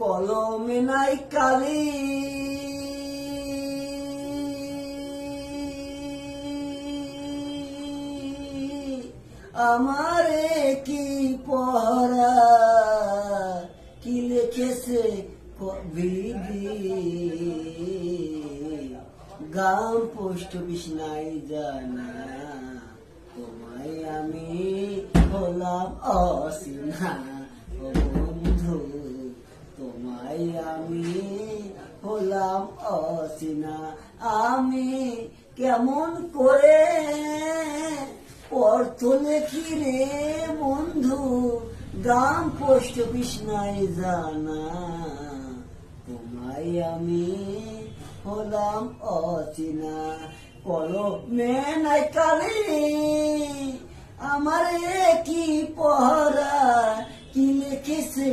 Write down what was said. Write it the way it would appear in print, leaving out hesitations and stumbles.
কলমে নাই কালি, আমারে কি পড়া, কি লিখেছে বিধি, গাম পোস্ট অফিস নাই জানা, তোমায় আমি হলাম অসিনা। ও বন্ধু, তোমায় আমি হলাম অসিনা। আমি কেমন করে অর্থ লেখি রে বন্ধু, গ্রাম পোস্ট অফিস নাই জানা, তোমায় আমি হলাম অচেনা। কলমে নাই কালি, আমারে কি পড়া, কি লিখেছে